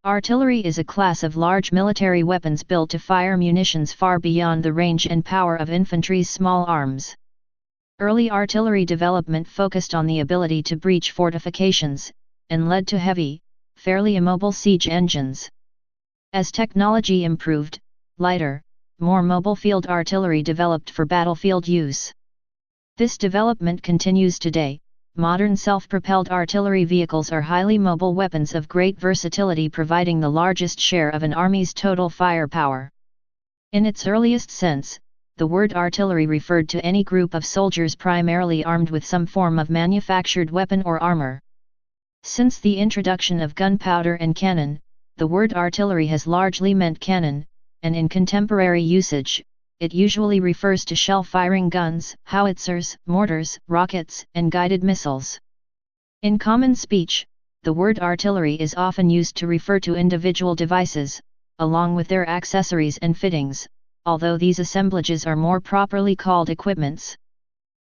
Artillery is a class of large military weapons built to fire munitions far beyond the range and power of infantry's small arms. Early artillery development focused on the ability to breach fortifications, and led to heavy, fairly immobile siege engines. As technology improved, lighter, more mobile field artillery developed for battlefield use. This development continues today. Modern self-propelled artillery vehicles are highly mobile weapons of great versatility, providing the largest share of an army's total firepower. In its earliest sense, the word artillery referred to any group of soldiers primarily armed with some form of manufactured weapon or armor. Since the introduction of gunpowder and cannon, the word artillery has largely meant cannon, and in contemporary usage, it usually refers to shell-firing guns, howitzers, mortars, rockets, and guided missiles. In common speech, the word artillery is often used to refer to individual devices, along with their accessories and fittings, although these assemblages are more properly called equipments.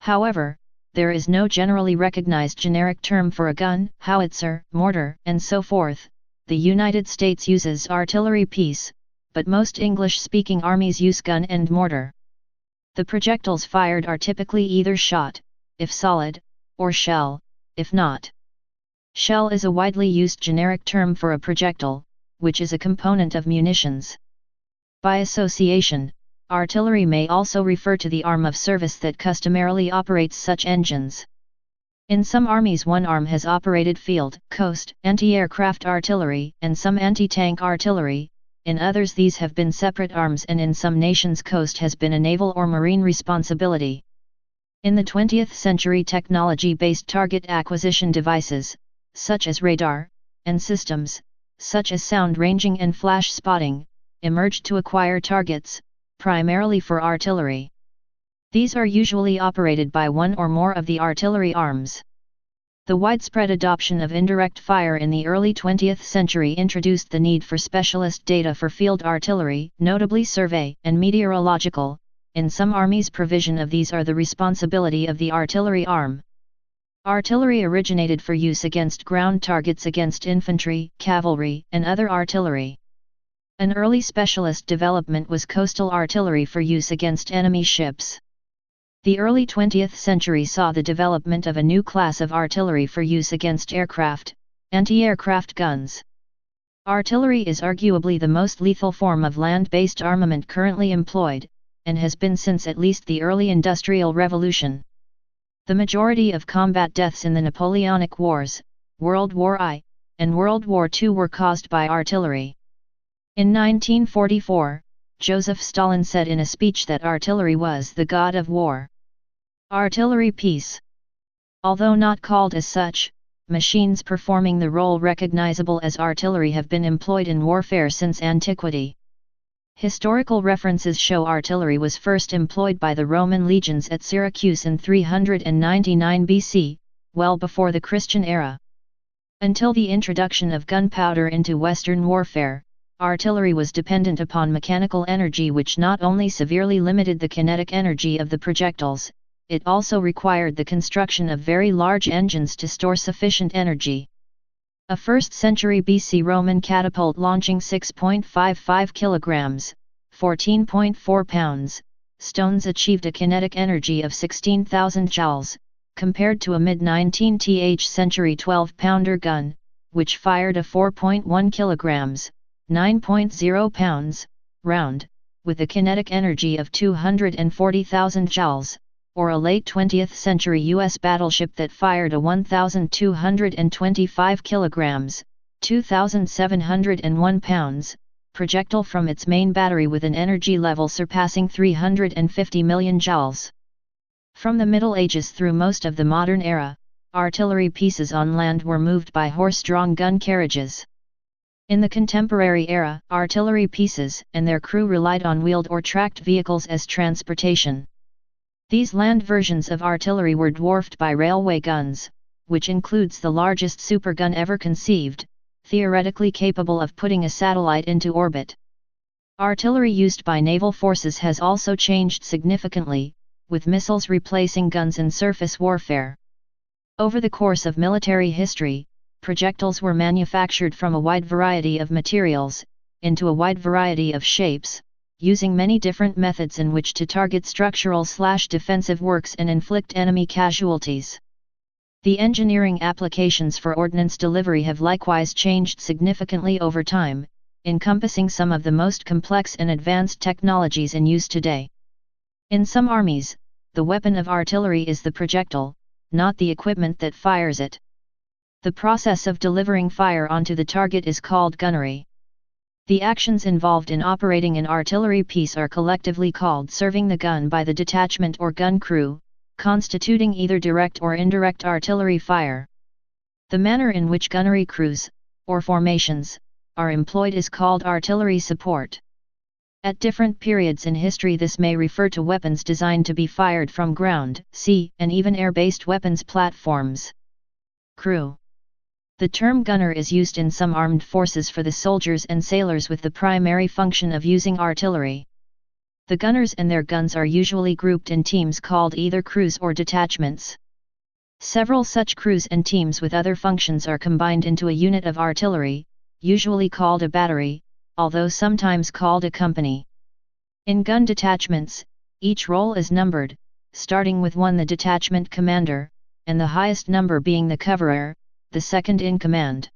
However, there is no generally recognized generic term for a gun, howitzer, mortar, and so forth. The United States uses artillery piece, but most English-speaking armies use gun and mortar. The projectiles fired are typically either shot, if solid, or shell, if not. Shell is a widely used generic term for a projectile, which is a component of munitions. By association, artillery may also refer to the arm of service that customarily operates such engines. In some armies one arm has operated field, coast, anti-aircraft artillery, and some anti-tank artillery. In others these have been separate arms, and in some nations coast has been a naval or marine responsibility. In the 20th century, technology-based target acquisition devices, such as radar, and systems, such as sound ranging and flash spotting, emerged to acquire targets, primarily for artillery. These are usually operated by one or more of the artillery arms. The widespread adoption of indirect fire in the early 20th century introduced the need for specialist data for field artillery, notably survey and meteorological. In some armies, provision of these are the responsibility of the artillery arm. Artillery originated for use against ground targets, against infantry, cavalry, and other artillery. An early specialist development was coastal artillery for use against enemy ships. The early 20th century saw the development of a new class of artillery for use against aircraft, anti-aircraft guns. Artillery is arguably the most lethal form of land-based armament currently employed, and has been since at least the early Industrial Revolution. The majority of combat deaths in the Napoleonic Wars, World War I, and World War II were caused by artillery. In 1944, Joseph Stalin said in a speech that artillery was the god of war. Artillery piece. Although not called as such, machines performing the role recognizable as artillery have been employed in warfare since antiquity. Historical references show artillery was first employed by the Roman legions at Syracuse in 399 BC, well before the Christian era. Until the introduction of gunpowder into Western warfare, artillery was dependent upon mechanical energy, which not only severely limited the kinetic energy of the projectiles, it also required the construction of very large engines to store sufficient energy. A 1st century BC Roman catapult launching 6.55 kilograms, 14.4 pounds, stones achieved a kinetic energy of 16,000 joules, compared to a mid-19th century 12-pounder gun, which fired a 4.1 kilograms, 9.0 pounds, round, with a kinetic energy of 240,000 joules, or a late 20th century U.S. battleship that fired a 1,225 kilograms, 2,701 pounds, projectile from its main battery with an energy level surpassing 350 million joules. From the Middle Ages through most of the modern era, artillery pieces on land were moved by horse-drawn gun carriages. In the contemporary era, artillery pieces and their crew relied on wheeled or tracked vehicles as transportation. These land versions of artillery were dwarfed by railway guns, which includes the largest supergun ever conceived, theoretically capable of putting a satellite into orbit. Artillery used by naval forces has also changed significantly, with missiles replacing guns in surface warfare. Over the course of military history, projectiles were manufactured from a wide variety of materials, into a wide variety of shapes, using many different methods in which to target structural/defensive works and inflict enemy casualties. The engineering applications for ordnance delivery have likewise changed significantly over time, encompassing some of the most complex and advanced technologies in use today. In some armies, the weapon of artillery is the projectile, not the equipment that fires it. The process of delivering fire onto the target is called gunnery. The actions involved in operating an artillery piece are collectively called serving the gun by the detachment or gun crew, constituting either direct or indirect artillery fire. The manner in which gunnery crews, or formations, are employed is called artillery support. At different periods in history this may refer to weapons designed to be fired from ground, sea, and even air-based weapons platforms. Crew. The term gunner is used in some armed forces for the soldiers and sailors with the primary function of using artillery. The gunners and their guns are usually grouped in teams called either crews or detachments. Several such crews and teams with other functions are combined into a unit of artillery, usually called a battery, although sometimes called a company. In gun detachments, each role is numbered, starting with 1 the detachment commander, and the highest number being the coverer, the second in command.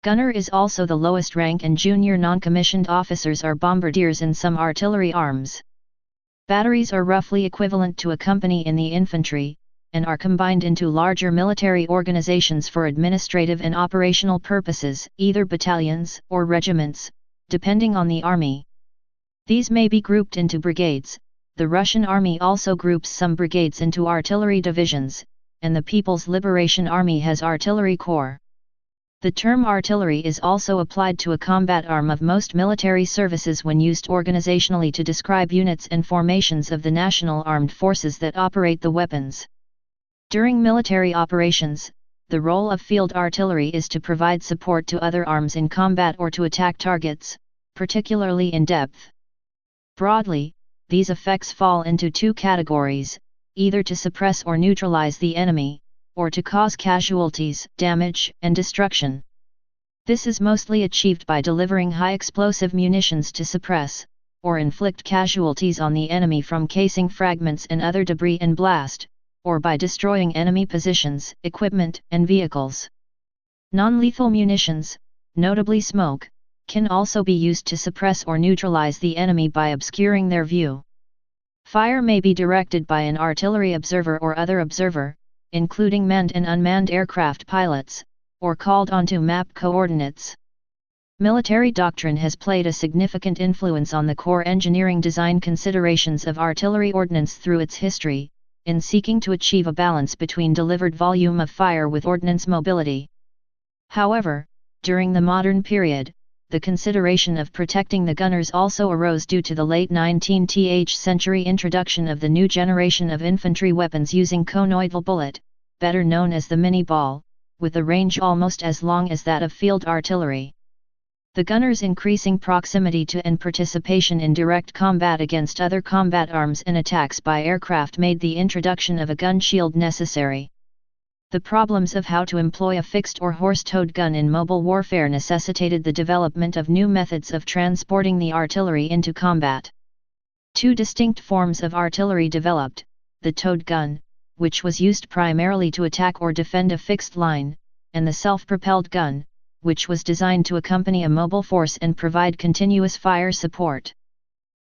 Gunner is also the lowest rank and junior non-commissioned officers are bombardiers in some artillery arms. Batteries are roughly equivalent to a company in the infantry, and are combined into larger military organizations for administrative and operational purposes, either battalions or regiments, depending on the army. These may be grouped into brigades. The Russian army also groups some brigades into artillery divisions, and the People's Liberation Army has artillery corps. The term artillery is also applied to a combat arm of most military services when used organizationally to describe units and formations of the national armed forces that operate the weapons. During military operations, the role of field artillery is to provide support to other arms in combat or to attack targets, particularly in depth. Broadly, these effects fall into 2 categories, either to suppress or neutralize the enemy, or to cause casualties, damage, and destruction. This is mostly achieved by delivering high explosive munitions to suppress, or inflict casualties on the enemy from casing fragments and other debris and blast, or by destroying enemy positions, equipment, and vehicles. Non-lethal munitions, notably smoke, can also be used to suppress or neutralize the enemy by obscuring their view. Fire may be directed by an artillery observer or other observer, including manned and unmanned aircraft pilots, or called on to map coordinates. Military doctrine has played a significant influence on the core engineering design considerations of artillery ordnance through its history, in seeking to achieve a balance between delivered volume of fire with ordnance mobility. However, during the modern period, the consideration of protecting the gunners also arose due to the late 19th century introduction of the new generation of infantry weapons using conoidal bullet, better known as the mini-ball, with a range almost as long as that of field artillery. The gunners' increasing proximity to and participation in direct combat against other combat arms and attacks by aircraft made the introduction of a gun shield necessary. The problems of how to employ a fixed or horse-towed gun in mobile warfare necessitated the development of new methods of transporting the artillery into combat. 2 distinct forms of artillery developed: the towed gun, which was used primarily to attack or defend a fixed line, and the self-propelled gun, which was designed to accompany a mobile force and provide continuous fire support.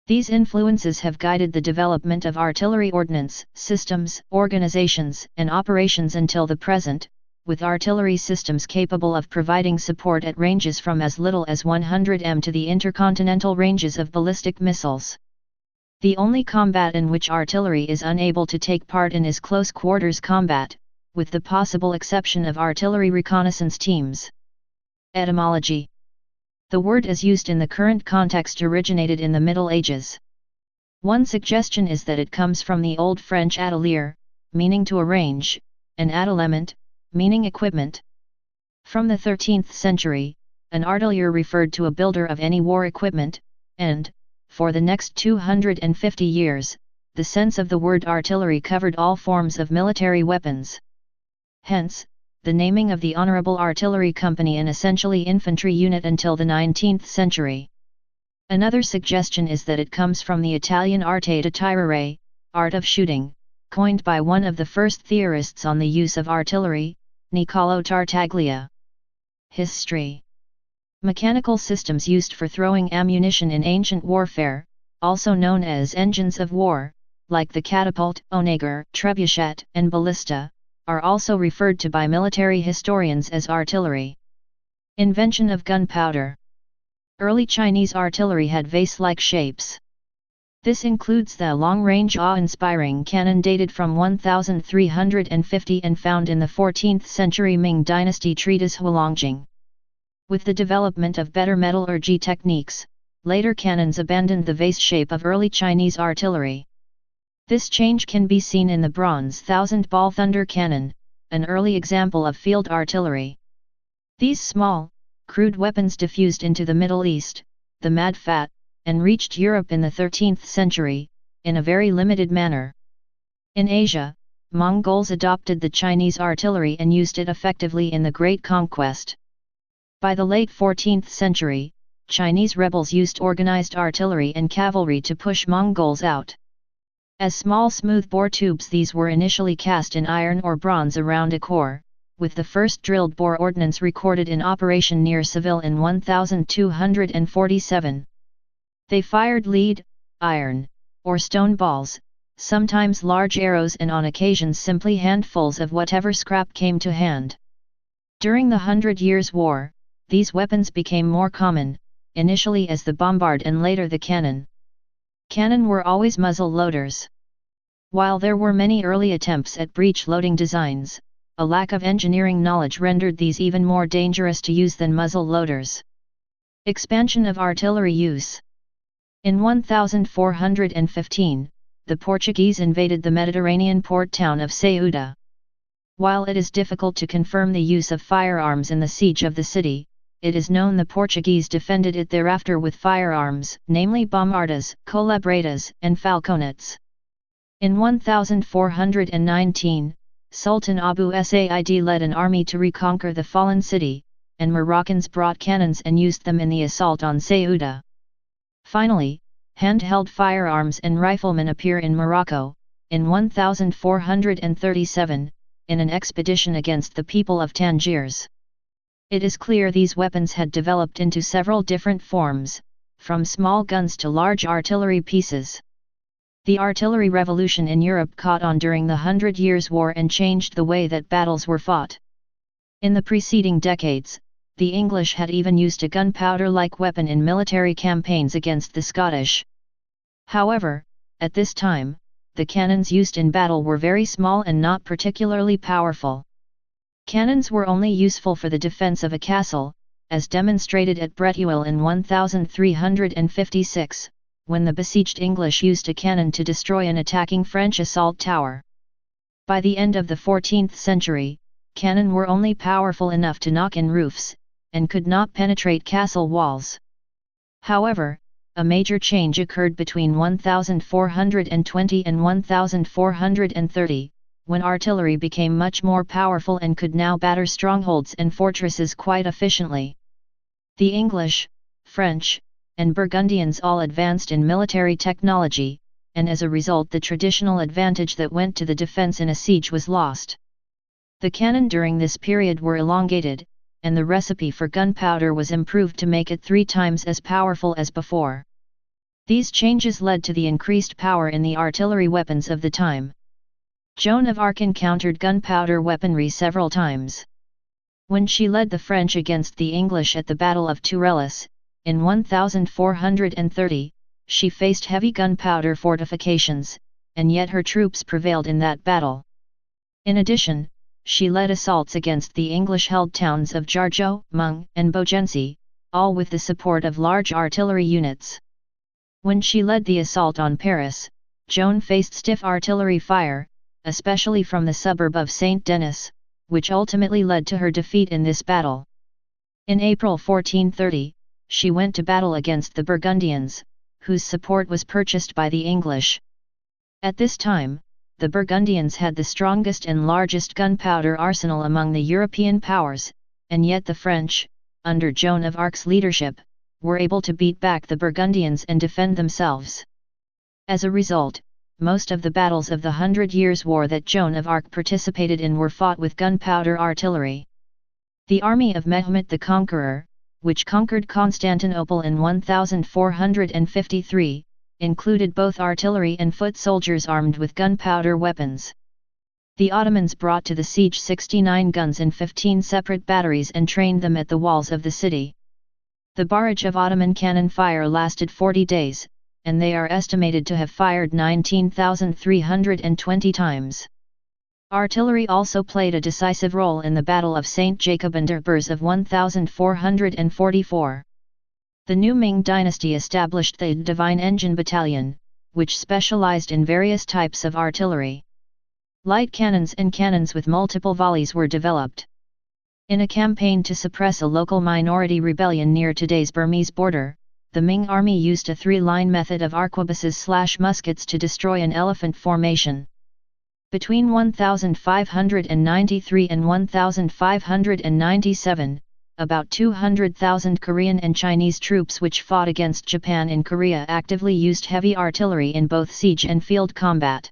These influences have guided the development of artillery ordnance, systems, organizations, and operations until the present, with artillery systems capable of providing support at ranges from as little as 100 m to the intercontinental ranges of ballistic missiles. The only combat in which artillery is unable to take part in is close quarters combat, with the possible exception of artillery reconnaissance teams. Etymology. The word as used in the current context originated in the Middle Ages. One suggestion is that it comes from the Old French atelier, meaning to arrange, and adelement, meaning equipment. From the 13th century, an artilier referred to a builder of any war equipment, and, for the next 250 years, the sense of the word artillery covered all forms of military weapons. Hence, the naming of the Honorable Artillery Company an essentially infantry unit until the 19th century. Another suggestion is that it comes from the Italian arte di tirare, art of shooting, coined by one of the first theorists on the use of artillery, Niccolò Tartaglia. History. Mechanical systems used for throwing ammunition in ancient warfare, also known as engines of war, like the catapult, onager, trebuchet, and ballista, are also referred to by military historians as artillery. Invention of gunpowder. Early Chinese artillery had vase-like shapes. This includes the long-range awe-inspiring cannon dated from 1350 and found in the 14th century Ming dynasty treatise Hualongjing. With the development of better metallurgy techniques, later cannons abandoned the vase shape of early Chinese artillery. This change can be seen in the bronze thousand-ball thunder cannon, an early example of field artillery. These small, crude weapons diffused into the Middle East, the Mad Fat, and reached Europe in the 13th century, in a very limited manner. In Asia, Mongols adopted the Chinese artillery and used it effectively in the Great Conquest. By the late 14th century, Chinese rebels used organized artillery and cavalry to push Mongols out. As small smooth-bore tubes, these were initially cast in iron or bronze around a core, with the first drilled bore ordnance recorded in operation near Seville in 1247. They fired lead, iron, or stone balls, sometimes large arrows and on occasions simply handfuls of whatever scrap came to hand. During the 100 Years' War, these weapons became more common, initially as the bombard and later the cannon. Cannon were always muzzle loaders. While there were many early attempts at breech loading designs, a lack of engineering knowledge rendered these even more dangerous to use than muzzle loaders. Expansion of artillery use. In 1415, the Portuguese invaded the Mediterranean port town of Ceuta. While it is difficult to confirm the use of firearms in the siege of the city, it is known the Portuguese defended it thereafter with firearms, namely bombardas, colebretas, and falconets. In 1419, Sultan Abu Said led an army to reconquer the fallen city, and Moroccans brought cannons and used them in the assault on Ceuta. Finally, handheld firearms and riflemen appear in Morocco, in 1437, in an expedition against the people of Tangiers. It is clear these weapons had developed into several different forms, from small guns to large artillery pieces. The artillery revolution in Europe caught on during the 100 Years' War and changed the way that battles were fought. In the preceding decades, the English had even used a gunpowder-like weapon in military campaigns against the Scottish. However, at this time, the cannons used in battle were very small and not particularly powerful. Cannons were only useful for the defense of a castle, as demonstrated at Breteul in 1356, when the besieged English used a cannon to destroy an attacking French assault tower. By the end of the 14th century, cannon were only powerful enough to knock in roofs, and could not penetrate castle walls. However, a major change occurred between 1420 and 1430, when artillery became much more powerful and could now batter strongholds and fortresses quite efficiently. The English, French, and Burgundians all advanced in military technology, and as a result the traditional advantage that went to the defense in a siege was lost. The cannon during this period were elongated, and the recipe for gunpowder was improved to make it 3 times as powerful as before. These changes led to the increased power in the artillery weapons of the time. Joan of Arc encountered gunpowder weaponry several times. When she led the French against the English at the Battle of Tourelles, in 1430, she faced heavy gunpowder fortifications, and yet her troops prevailed in that battle. In addition, she led assaults against the English-held towns of Jargeau, Meung, and Beaugency, all with the support of large artillery units. When she led the assault on Paris, Joan faced stiff artillery fire, especially from the suburb of Saint-Denis, which ultimately led to her defeat in this battle. In April 1430, she went to battle against the Burgundians, whose support was purchased by the English. At this time, the Burgundians had the strongest and largest gunpowder arsenal among the European powers, and yet the French, under Joan of Arc's leadership, were able to beat back the Burgundians and defend themselves. As a result, most of the battles of the 100 Years' War that Joan of Arc participated in were fought with gunpowder artillery. The army of Mehmet the Conqueror, which conquered Constantinople in 1453, included both artillery and foot soldiers armed with gunpowder weapons. The Ottomans brought to the siege 69 guns in 15 separate batteries and trained them at the walls of the city. The barrage of Ottoman cannon fire lasted 40 days, and they are estimated to have fired 19,320 times. Artillery also played a decisive role in the Battle of St. Jacob-and-Derbers of 1444. The new Ming dynasty established the Divine Engine Battalion, which specialized in various types of artillery. Light cannons and cannons with multiple volleys were developed. In a campaign to suppress a local minority rebellion near today's Burmese border, the Ming army used a three-line method of arquebuses/muskets to destroy an elephant formation. Between 1593 and 1597, about 200,000 Korean and Chinese troops which fought against Japan in Korea actively used heavy artillery in both siege and field combat.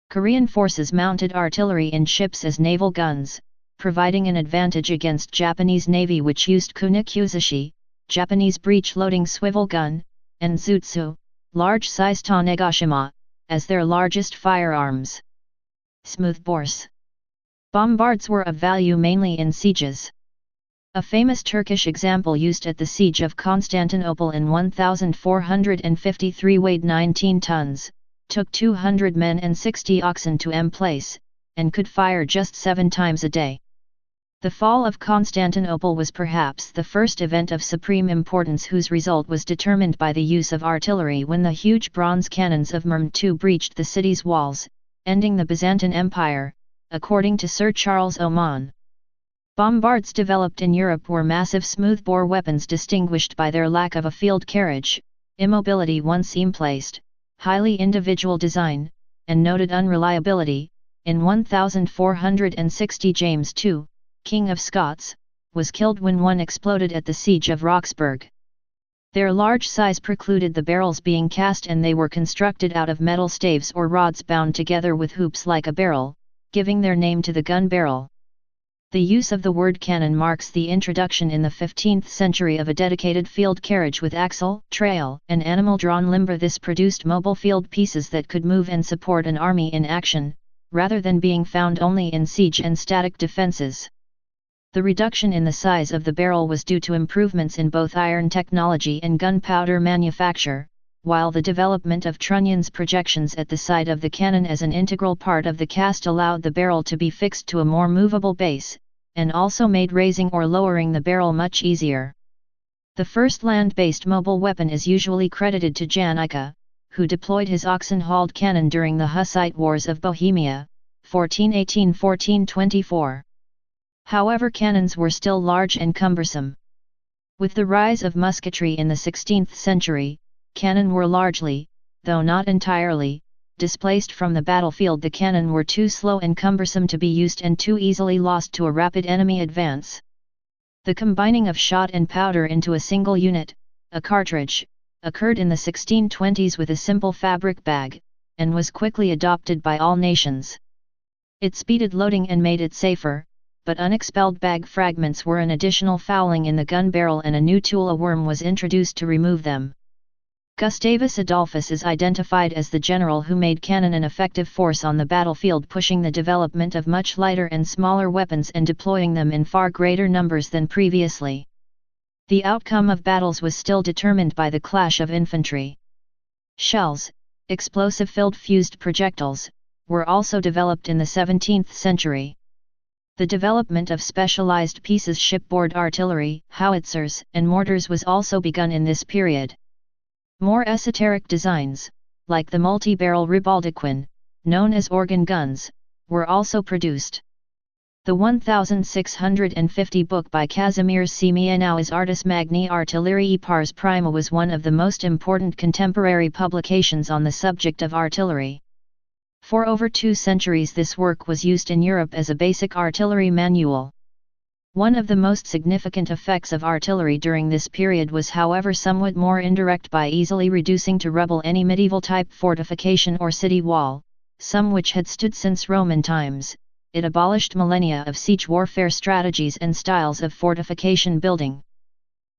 Korean forces mounted artillery in ships as naval guns, providing an advantage against Japanese Navy which used kunikuzushi, Japanese breech-loading swivel gun, and zutsu, large-sized tanegashima, as their largest firearms. Smoothbores. Bombards were of value mainly in sieges. A famous Turkish example used at the siege of Constantinople in 1453 weighed 19 tons, took 200 men and 60 oxen to emplace, and could fire just 7 times a day. The fall of Constantinople was perhaps the first event of supreme importance whose result was determined by the use of artillery when the huge bronze cannons of Mehmed II breached the city's walls, ending the Byzantine Empire, according to Sir Charles Oman. Bombards developed in Europe were massive smoothbore weapons distinguished by their lack of a field carriage, immobility once emplaced, highly individual design, and noted unreliability. In 1460 James II, King of Scots, was killed when one exploded at the siege of Roxburgh. Their large size precluded the barrels being cast and they were constructed out of metal staves or rods bound together with hoops like a barrel, giving their name to the gun barrel. The use of the word cannon marks the introduction in the 15th century of a dedicated field carriage with axle, trail, and animal-drawn limber. This produced mobile field pieces that could move and support an army in action, rather than being found only in siege and static defenses. The reduction in the size of the barrel was due to improvements in both iron technology and gunpowder manufacture, while the development of trunnions projections at the side of the cannon as an integral part of the cast allowed the barrel to be fixed to a more movable base, and also made raising or lowering the barrel much easier. The first land-based mobile weapon is usually credited to Janica, who deployed his oxen-hauled cannon during the Hussite Wars of Bohemia, 1418–1424. However, cannons were still large and cumbersome. With the rise of musketry in the 16th century, cannon were largely, though not entirely, displaced from the battlefield. The cannon were too slow and cumbersome to be used and too easily lost to a rapid enemy advance. The combining of shot and powder into a single unit, a cartridge, occurred in the 1620s with a simple fabric bag, and was quickly adopted by all nations. It speeded loading and made it safer, but unexpelled bag fragments were an additional fouling in the gun barrel and a new tool, a worm, was introduced to remove them. Gustavus Adolphus is identified as the general who made cannon an effective force on the battlefield, pushing the development of much lighter and smaller weapons and deploying them in far greater numbers than previously. The outcome of battles was still determined by the clash of infantry. Shells, explosive-filled fused projectiles, were also developed in the 17th century. The development of specialized pieces, shipboard artillery, howitzers, and mortars was also begun in this period. More esoteric designs, like the multi-barrel ribaldiquin, known as organ guns, were also produced. The 1650 book by Kazimierz Siemienau's Artis Magni Artillerii Pars Prima was one of the most important contemporary publications on the subject of artillery. For over 2 centuries this work was used in Europe as a basic artillery manual. One of the most significant effects of artillery during this period was, however, somewhat more indirect, by easily reducing to rubble any medieval-type fortification or city wall, some which had stood since Roman times. It abolished millennia of siege warfare strategies and styles of fortification building.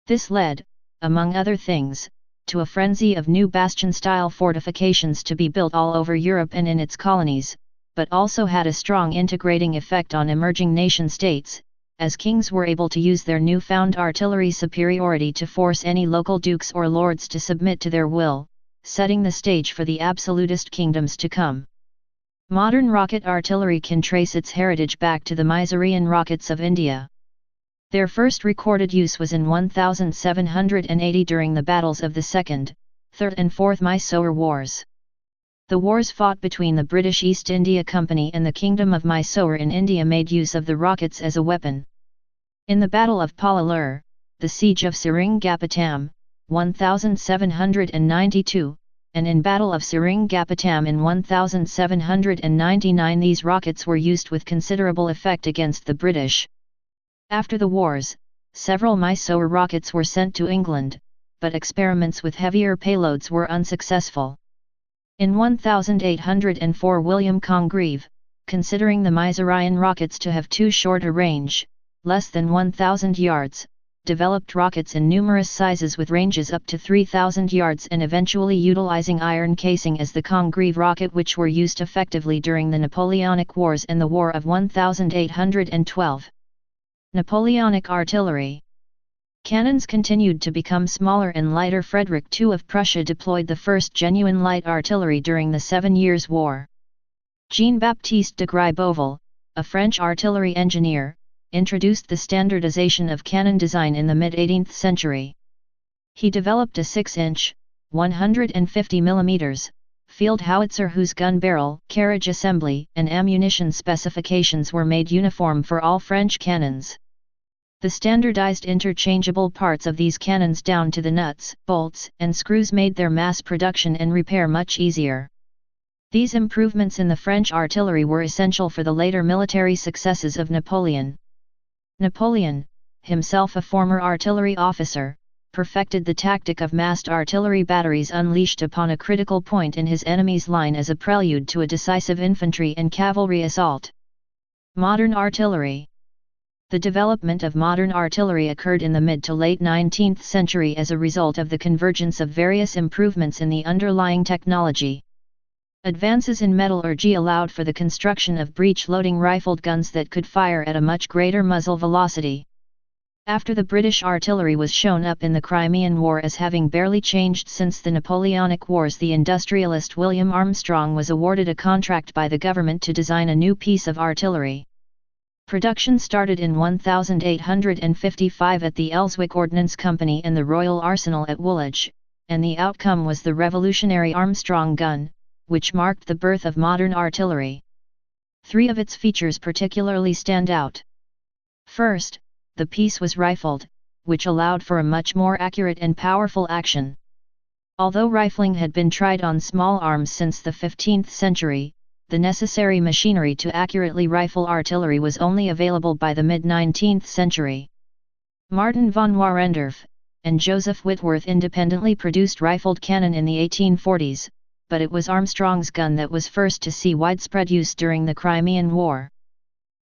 This led, among other things, to a frenzy of new bastion-style fortifications to be built all over Europe and in its colonies, but also had a strong integrating effect on emerging nation-states, as kings were able to use their newfound artillery superiority to force any local dukes or lords to submit to their will, setting the stage for the absolutist kingdoms to come. Modern rocket artillery can trace its heritage back to the Mysorean rockets of India. Their first recorded use was in 1780 during the battles of the Second, Third and Fourth Mysore Wars. The wars fought between the British East India Company and the Kingdom of Mysore in India made use of the rockets as a weapon. In the Battle of Polalur, the Siege of Seringapatam, 1792, and in Battle of Seringapatam in 1799 these rockets were used with considerable effect against the British. After the wars, several Mysore rockets were sent to England, but experiments with heavier payloads were unsuccessful. In 1804 William Congreve, considering the Mysorean rockets to have too short a range, less than 1,000 yards, developed rockets in numerous sizes with ranges up to 3,000 yards and eventually utilizing iron casing as the Congreve rocket, which were used effectively during the Napoleonic Wars and the War of 1812. Napoleonic artillery. Cannons continued to become smaller and lighter. Frederick II of Prussia deployed the first genuine light artillery during the 7 Years' War. Jean-Baptiste de Gribeauval, a French artillery engineer, introduced the standardization of cannon design in the mid-18th century. He developed a 6-inch, 150 mm, field howitzer whose gun barrel, carriage assembly, and ammunition specifications were made uniform for all French cannons. The standardized interchangeable parts of these cannons down to the nuts, bolts, and screws made their mass production and repair much easier. These improvements in the French artillery were essential for the later military successes of Napoleon. Napoleon, himself a former artillery officer, perfected the tactic of massed artillery batteries unleashed upon a critical point in his enemy's line as a prelude to a decisive infantry and cavalry assault. Modern artillery. The development of modern artillery occurred in the mid to late 19th century as a result of the convergence of various improvements in the underlying technology. Advances in metallurgy allowed for the construction of breech-loading rifled guns that could fire at a much greater muzzle velocity. After the British artillery was shown up in the Crimean War as having barely changed since the Napoleonic Wars, the industrialist William Armstrong was awarded a contract by the government to design a new piece of artillery. Production started in 1855 at the Elswick Ordnance Company and the Royal Arsenal at Woolwich, and the outcome was the revolutionary Armstrong gun, which marked the birth of modern artillery. 3 of its features particularly stand out. First, the piece was rifled, which allowed for a much more accurate and powerful action. Although rifling had been tried on small arms since the 15th century, the necessary machinery to accurately rifle artillery was only available by the mid-19th century. Martin von Warendorf and Joseph Whitworth independently produced rifled cannon in the 1840s, but it was Armstrong's gun that was first to see widespread use during the Crimean War.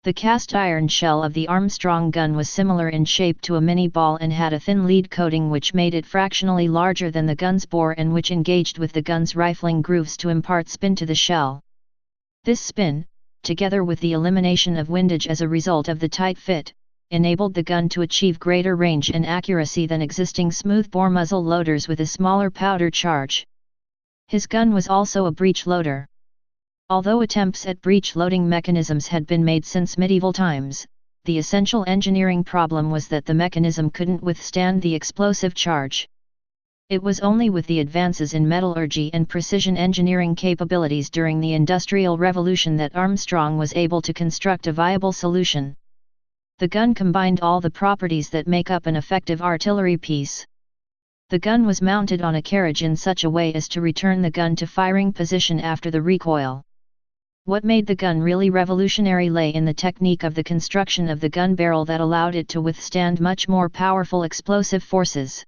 The cast iron shell of the Armstrong gun was similar in shape to a mini ball and had a thin lead coating which made it fractionally larger than the gun's bore and which engaged with the gun's rifling grooves to impart spin to the shell. This spin, together with the elimination of windage as a result of the tight fit, enabled the gun to achieve greater range and accuracy than existing smooth-bore muzzle loaders with a smaller powder charge. His gun was also a breech loader. Although attempts at breech loading mechanisms had been made since medieval times, the essential engineering problem was that the mechanism couldn't withstand the explosive charge. It was only with the advances in metallurgy and precision engineering capabilities during the Industrial Revolution that Armstrong was able to construct a viable solution. The gun combined all the properties that make up an effective artillery piece. The gun was mounted on a carriage in such a way as to return the gun to firing position after the recoil. What made the gun really revolutionary lay in the technique of the construction of the gun barrel that allowed it to withstand much more powerful explosive forces.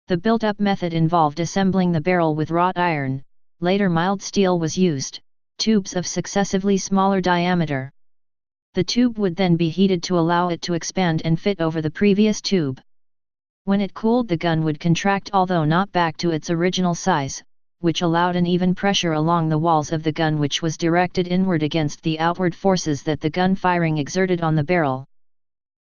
The built-up method involved assembling the barrel with wrought iron, later mild steel was used, tubes of successively smaller diameter. The tube would then be heated to allow it to expand and fit over the previous tube. When it cooled, the gun would contract, although not back to its original size, which allowed an even pressure along the walls of the gun, which was directed inward against the outward forces that the gun firing exerted on the barrel.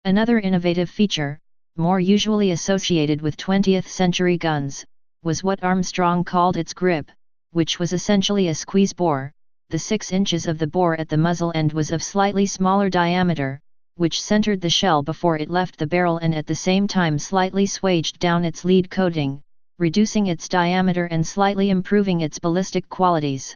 Another innovative feature, more usually associated with 20th century guns, was what Armstrong called its grip, which was essentially a squeeze bore. The 6 inches of the bore at the muzzle end was of slightly smaller diameter, which centered the shell before it left the barrel and at the same time slightly swaged down its lead coating, reducing its diameter and slightly improving its ballistic qualities.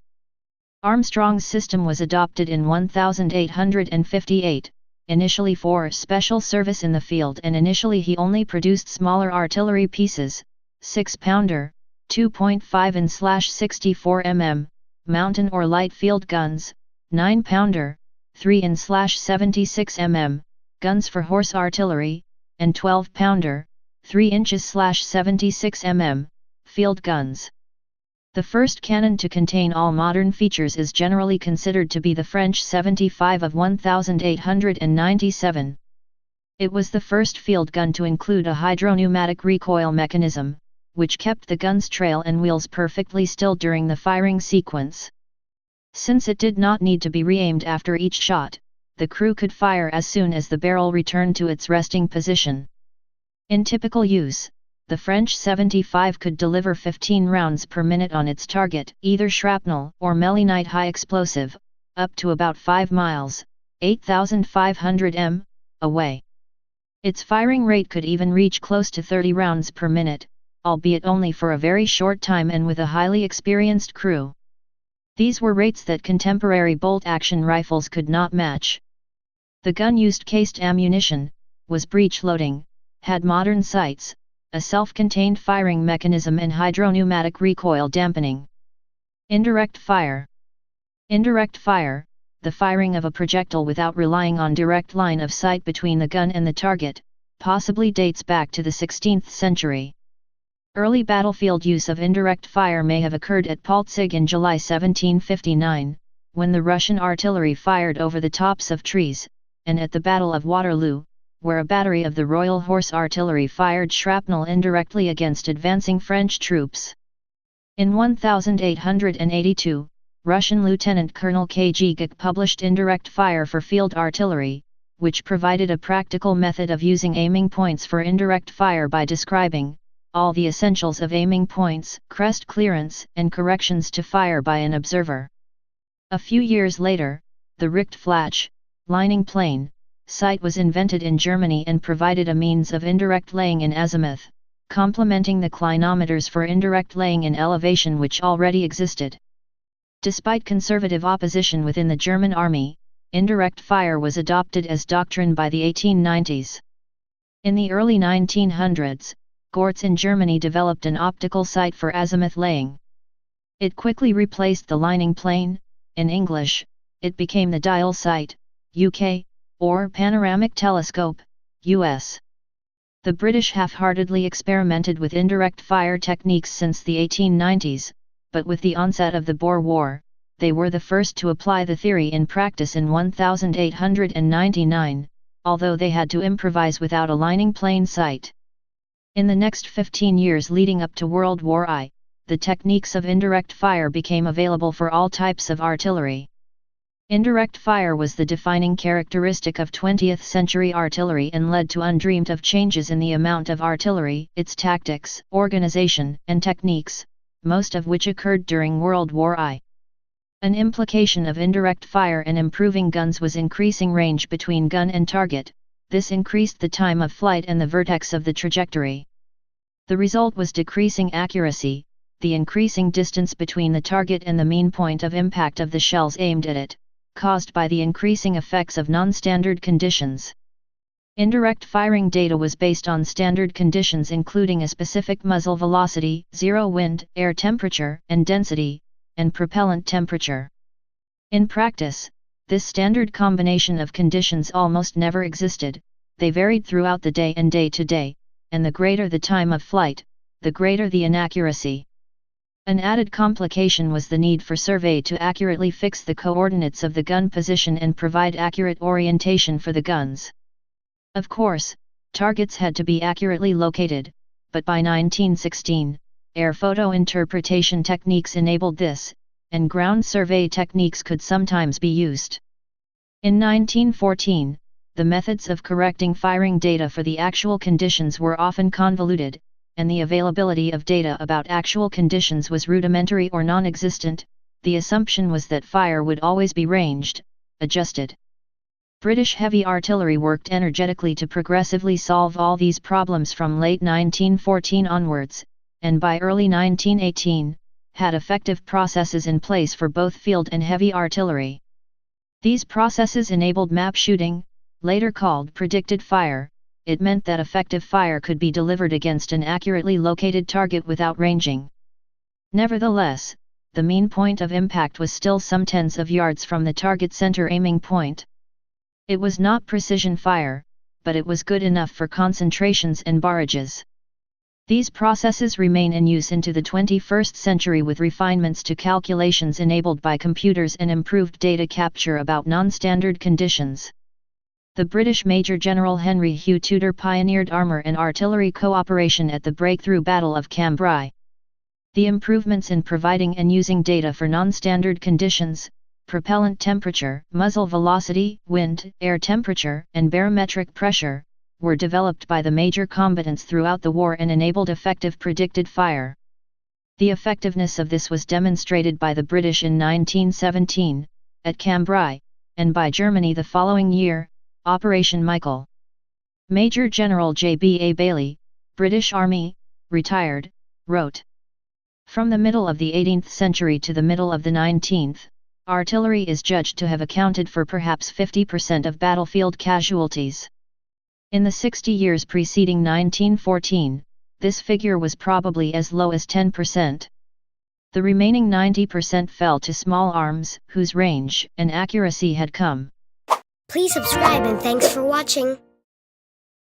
Armstrong's system was adopted in 1858, initially for special service in the field, and initially he only produced smaller artillery pieces, 6-pounder, 2.5-64 mm, mountain or light field guns, 9-pounder, 3-76 mm, guns for horse artillery, and 12-pounder, 3-76 mm, field guns. The first cannon to contain all modern features is generally considered to be the French 75 of 1897. It was the first field gun to include a hydropneumatic recoil mechanism, which kept the gun's trail and wheels perfectly still during the firing sequence. Since it did not need to be re-aimed after each shot, the crew could fire as soon as the barrel returned to its resting position. In typical use, the French 75 could deliver 15 rounds per minute on its target, either shrapnel or melinite high explosive, up to about 5 miles, 8,500 m, away. Its firing rate could even reach close to 30 rounds per minute, albeit only for a very short time and with a highly experienced crew. These were rates that contemporary bolt-action rifles could not match. The gun used cased ammunition, was breech-loading, had modern sights, a self-contained firing mechanism and hydropneumatic recoil dampening. Indirect fire. Indirect fire, the firing of a projectile without relying on direct line of sight between the gun and the target, possibly dates back to the 16th century. Early battlefield use of indirect fire may have occurred at Poltzig in July 1759, when the Russian artillery fired over the tops of trees, and at the Battle of Waterloo, where a battery of the Royal Horse Artillery fired shrapnel indirectly against advancing French troops. In 1882, Russian Lieutenant Colonel K.G. Gik published Indirect Fire for Field Artillery, which provided a practical method of using aiming points for indirect fire by describing all the essentials of aiming points, crest clearance, and corrections to fire by an observer. A few years later, the Richtfläche, lining plane, sight was invented in Germany and provided a means of indirect laying in azimuth, complementing the clinometers for indirect laying in elevation which already existed. Despite conservative opposition within the German army, indirect fire was adopted as doctrine by the 1890s. In the early 1900s, Gortz in Germany developed an optical sight for azimuth laying. It quickly replaced the lining plane. In English, it became the dial sight, UK, or panoramic telescope, US. The British half-heartedly experimented with indirect fire techniques since the 1890s, but with the onset of the Boer War, they were the first to apply the theory in practice in 1899, although they had to improvise without a lining plane sight. In the next 15 years leading up to World War I, the techniques of indirect fire became available for all types of artillery. Indirect fire was the defining characteristic of 20th century artillery and led to undreamed-of changes in the amount of artillery, its tactics, organization, and techniques, most of which occurred during World War I. An implication of indirect fire and improving guns was increasing range between gun and target. This increased the time of flight and the vertex of the trajectory. The result was decreasing accuracy, the increasing distance between the target and the mean point of impact of the shells aimed at it, caused by the increasing effects of non-standard conditions. Indirect firing data was based on standard conditions including a specific muzzle velocity, zero wind, air temperature and density, and propellant temperature. In practice, this standard combination of conditions almost never existed. They varied throughout the day and day to day, and the greater the time of flight, the greater the inaccuracy. An added complication was the need for survey to accurately fix the coordinates of the gun position and provide accurate orientation for the guns. Of course, targets had to be accurately located, but by 1916, air photo interpretation techniques enabled this, and ground survey techniques could sometimes be used. In 1914, the methods of correcting firing data for the actual conditions were often convoluted, and the availability of data about actual conditions was rudimentary or non-existent. The assumption was that fire would always be ranged, adjusted. British heavy artillery worked energetically to progressively solve all these problems from late 1914 onwards, and by early 1918, had effective processes in place for both field and heavy artillery. These processes enabled map shooting, later called predicted fire. It meant that effective fire could be delivered against an accurately located target without ranging. Nevertheless, the mean point of impact was still some tens of yards from the target center aiming point. It was not precision fire, but it was good enough for concentrations and barrages. These processes remain in use into the 21st century with refinements to calculations enabled by computers and improved data capture about non-standard conditions. The British Major General Henry Hugh Tudor pioneered armour and artillery cooperation at the breakthrough Battle of Cambrai. The improvements in providing and using data for non-standard conditions, propellant temperature, muzzle velocity, wind, air temperature, and barometric pressure, were developed by the major combatants throughout the war and enabled effective predicted fire. The effectiveness of this was demonstrated by the British in 1917, at Cambrai, and by Germany the following year, Operation Michael. Major General J.B.A. Bailey, British Army, retired, wrote, "From the middle of the 18th century to the middle of the 19th, artillery is judged to have accounted for perhaps 50% of battlefield casualties. In the 60 years preceding 1914, this figure was probably as low as 10%. The remaining 90% fell to small arms, whose range and accuracy had come." Please subscribe and thanks for watching.